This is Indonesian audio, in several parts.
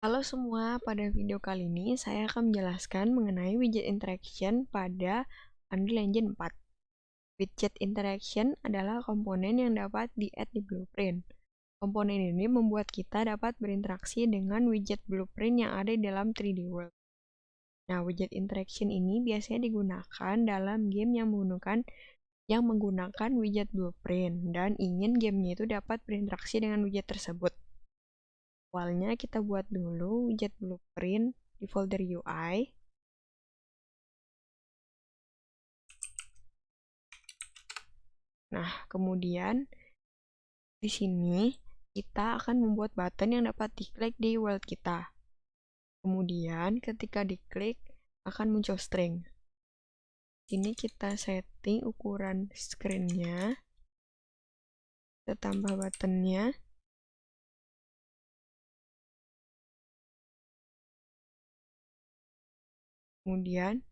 Halo semua, pada video kali ini saya akan menjelaskan mengenai widget interaction pada Unreal Engine 4. Widget interaction adalah komponen yang dapat di-add di blueprint. Komponen ini membuat kita dapat berinteraksi dengan widget blueprint yang ada di dalam 3D World. Nah, widget interaction ini biasanya digunakan dalam game yang menggunakan widget blueprint dan ingin gamenya itu dapat berinteraksi dengan widget tersebut. Awalnya kita buat dulu widget blueprint di folder UI. Nah, kemudian di sini kita akan membuat button yang dapat diklik di world kita. Kemudian ketika diklik akan muncul string. Ini kita setting ukuran screen-nya. Kita tambah button-nya. Kemudian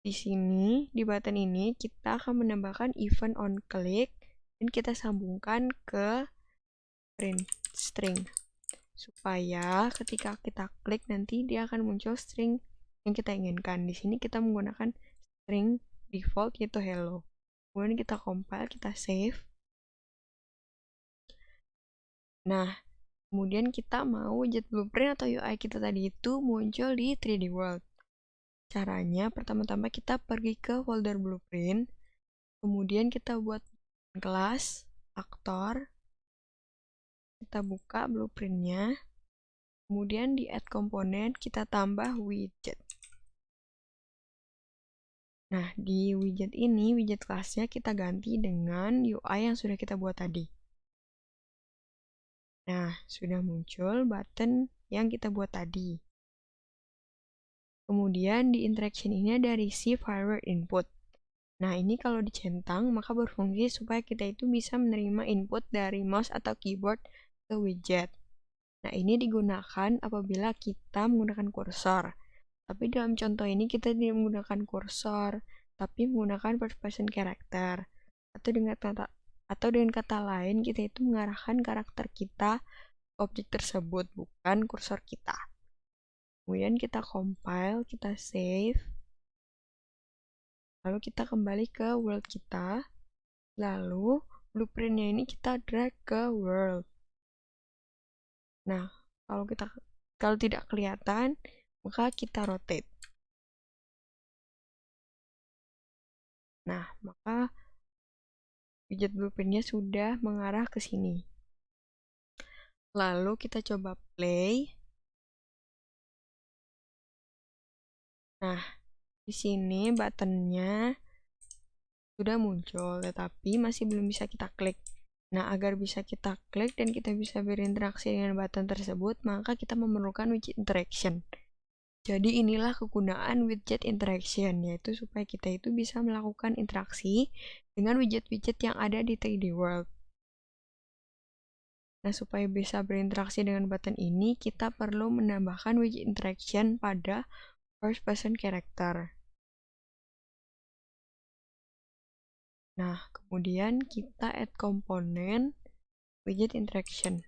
di sini, di button ini, kita akan menambahkan event on click dan kita sambungkan ke print string. Supaya ketika kita klik nanti dia akan muncul string yang kita inginkan. Di sini kita menggunakan string default yaitu hello. Kemudian kita compile, kita save. Nah, kemudian kita mau widget blueprint atau UI kita tadi itu muncul di 3D World. Caranya, pertama-tama kita pergi ke folder blueprint, kemudian kita buat kelas, aktor, kita buka blueprintnya, kemudian di add komponen, kita tambah widget. Nah, di widget ini, widget kelasnya kita ganti dengan UI yang sudah kita buat tadi. Nah, sudah muncul button yang kita buat tadi. Kemudian di interaction ini ada receive hardware input. Nah, ini kalau dicentang, maka berfungsi supaya kita itu bisa menerima input dari mouse atau keyboard ke widget. Nah, ini digunakan apabila kita menggunakan kursor. Tapi dalam contoh ini kita tidak menggunakan kursor, tapi menggunakan first person character. Atau dengan kata lain, kita itu mengarahkan karakter kita ke objek tersebut, bukan kursor kita. Kemudian kita compile, kita save. Lalu kita kembali ke world kita. Lalu blueprintnya ini kita drag ke world. Nah, kalau tidak kelihatan, maka kita rotate. Nah, maka widget blueprintnya sudah mengarah ke sini. Lalu kita coba play. Nah, di sini buttonnya sudah muncul, tetapi masih belum bisa kita klik. Nah, agar bisa kita klik dan kita bisa berinteraksi dengan button tersebut, maka kita memerlukan widget interaction. Jadi inilah kegunaan widget interaction, yaitu supaya kita itu bisa melakukan interaksi dengan widget-widget yang ada di 3D World. Nah, supaya bisa berinteraksi dengan button ini, kita perlu menambahkan widget interaction pada first person character. Nah, kemudian kita add komponen widget interaction.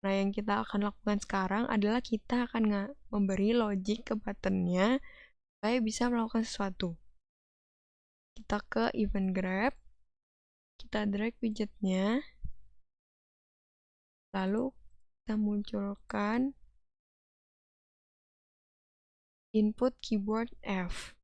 Nah, yang kita akan lakukan sekarang adalah kita akan memberi logic ke buttonnya supaya bisa melakukan sesuatu. Kita ke event grab, kita drag widgetnya, lalu kita munculkan input keyboard F.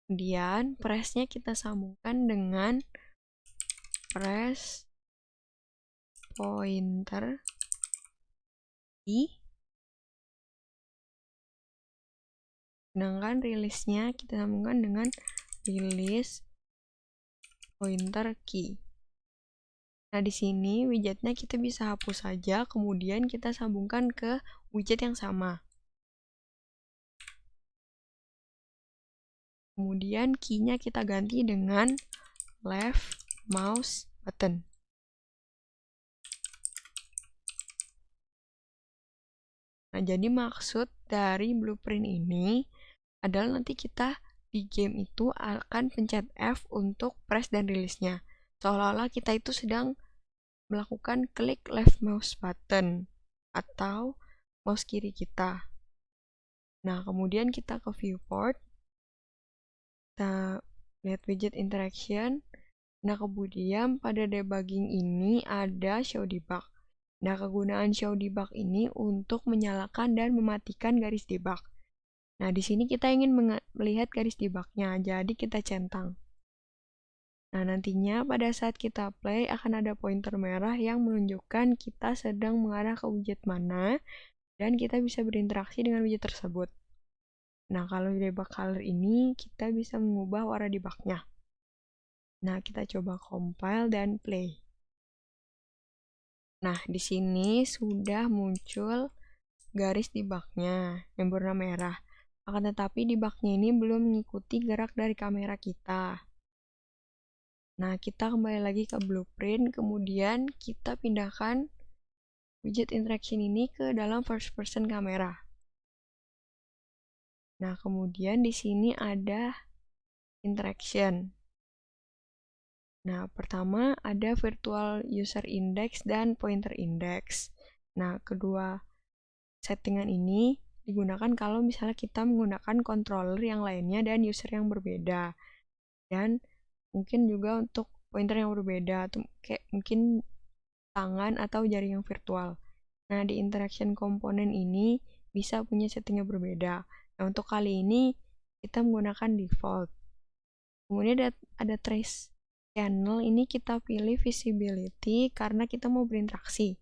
Kemudian press-nya kita sambungkan dengan press pointer I. Sedangkan release-nya kita sambungkan dengan release pointer key. Nah, di sini widgetnya kita bisa hapus saja, kemudian kita sambungkan ke widget yang sama. Kemudian key-nya kita ganti dengan left mouse button. Nah, jadi maksud dari blueprint ini adalah nanti kita di game itu akan pencet F untuk press dan rilisnya. Seolah-olah kita itu sedang melakukan klik left mouse button atau mouse kiri kita. Nah, kemudian kita ke viewport, kita lihat widget interaction. Nah, kemudian pada debugging ini ada show debug. Nah, kegunaan show debug ini untuk menyalakan dan mematikan garis debug. Nah, di sini kita ingin melihat garis debugnya, jadi kita centang. Nah, nantinya pada saat kita play akan ada pointer merah yang menunjukkan kita sedang mengarah ke widget mana, dan kita bisa berinteraksi dengan widget tersebut. Nah, kalau di debug color ini, kita bisa mengubah warna debugnya. Nah, kita coba compile dan play. Nah, di sini sudah muncul garis debugnya yang berwarna merah. Akan tetapi debugnya ini belum mengikuti gerak dari kamera kita. Nah, kita kembali lagi ke blueprint, kemudian kita pindahkan widget interaction ini ke dalam first person kamera. Nah, kemudian di sini ada interaction. Nah, pertama ada virtual user index dan pointer index. Nah, kedua settingan ini digunakan kalau misalnya kita menggunakan controller yang lainnya dan user yang berbeda. Dan mungkin juga untuk pointer yang berbeda, atau kayak mungkin tangan atau jari yang virtual. Nah, di interaction komponen ini bisa punya setting yang berbeda. Nah, untuk kali ini kita menggunakan default. Kemudian ada trace channel, ini kita pilih visibility karena kita mau berinteraksi.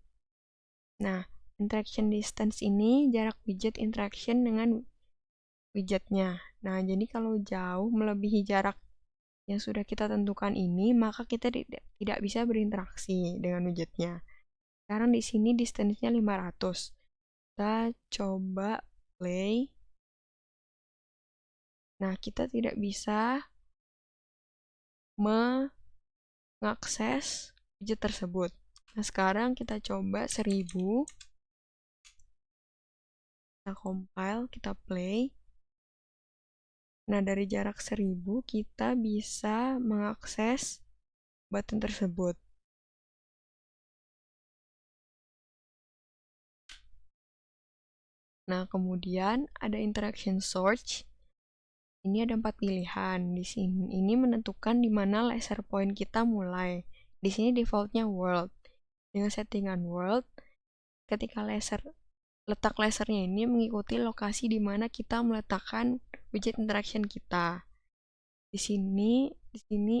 Nah, interaction distance ini jarak widget interaction dengan widgetnya. Nah, jadi kalau jauh melebihi jarak yang sudah kita tentukan ini, maka kita tidak bisa berinteraksi dengan widgetnya. Sekarang di sini distance-nya 500. Kita coba play. Nah, kita tidak bisa mengakses widget tersebut. Nah, sekarang kita coba 1000. Kita compile, kita play. Nah, dari jarak 1000 kita bisa mengakses button tersebut. Nah, kemudian ada interaction search. Ini ada 4 pilihan. Di sini ini menentukan di mana laser point kita mulai. Di sini defaultnya world. Dengan settingan world, ketika letak lasernya ini mengikuti lokasi di mana kita meletakkan widget interaction kita. Di sini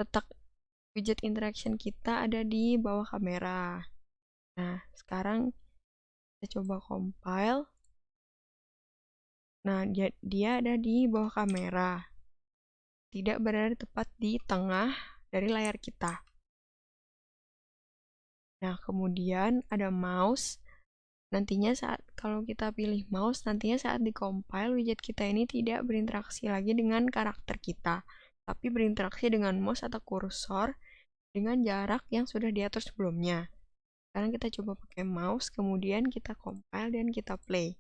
letak widget interaction kita ada di bawah kamera. Nah, sekarang kita coba compile. Nah, dia ada di bawah kamera. Tidak berada tepat di tengah dari layar kita. Nah, kemudian ada mouse. Nantinya kalau kita pilih mouse, nantinya saat di-compile, widget kita ini tidak berinteraksi lagi dengan karakter kita, tapi berinteraksi dengan mouse atau kursor dengan jarak yang sudah diatur sebelumnya. Sekarang kita coba pakai mouse, kemudian kita compile dan kita play.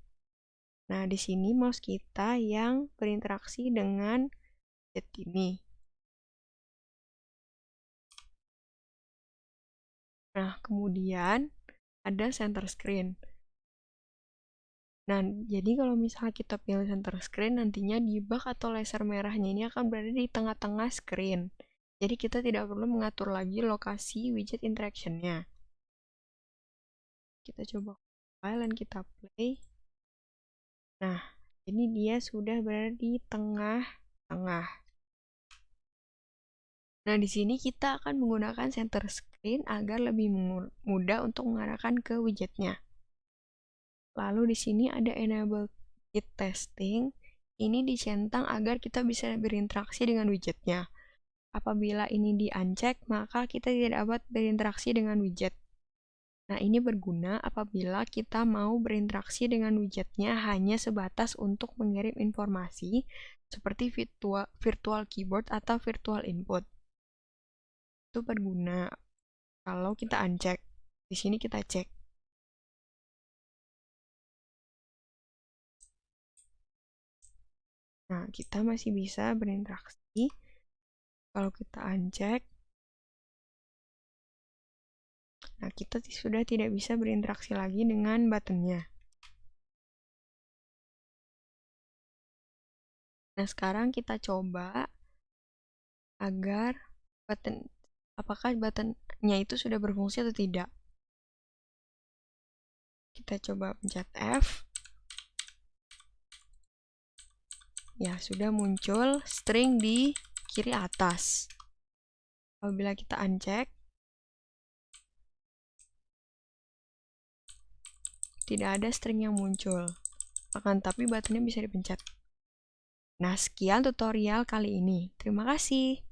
Nah, di sini mouse kita yang berinteraksi dengan widget ini. Nah, kemudian ada center screen. Nah, jadi kalau misalnya kita pilih center screen, nantinya debug atau laser merahnya ini akan berada di tengah-tengah screen. Jadi kita tidak perlu mengatur lagi lokasi widget interaction-nya. Kita coba compile dan kita play. Nah, ini dia sudah berada di tengah-tengah. Nah, di sini kita akan menggunakan center screen agar lebih mudah untuk mengarahkan ke widgetnya. Lalu di sini ada enable git testing. Ini dicentang agar kita bisa berinteraksi dengan widgetnya. Apabila ini di-uncheck, maka kita tidak dapat berinteraksi dengan widget. Nah, ini berguna apabila kita mau berinteraksi dengan widgetnya hanya sebatas untuk mengirim informasi seperti virtual keyboard atau virtual input. Itu berguna kalau kita uncheck. Di sini kita cek. Nah, kita masih bisa berinteraksi. Kalau kita uncheck, nah kita sudah tidak bisa berinteraksi lagi dengan buttonnya. Nah, sekarang kita coba agar apakah buttonnya itu sudah berfungsi atau tidak. Kita coba pencet F. Ya, sudah muncul string di kiri atas. Apabila kita uncheck, tidak ada string yang muncul. Akan tapi buttonnya bisa dipencet. Nah, sekian tutorial kali ini. Terima kasih.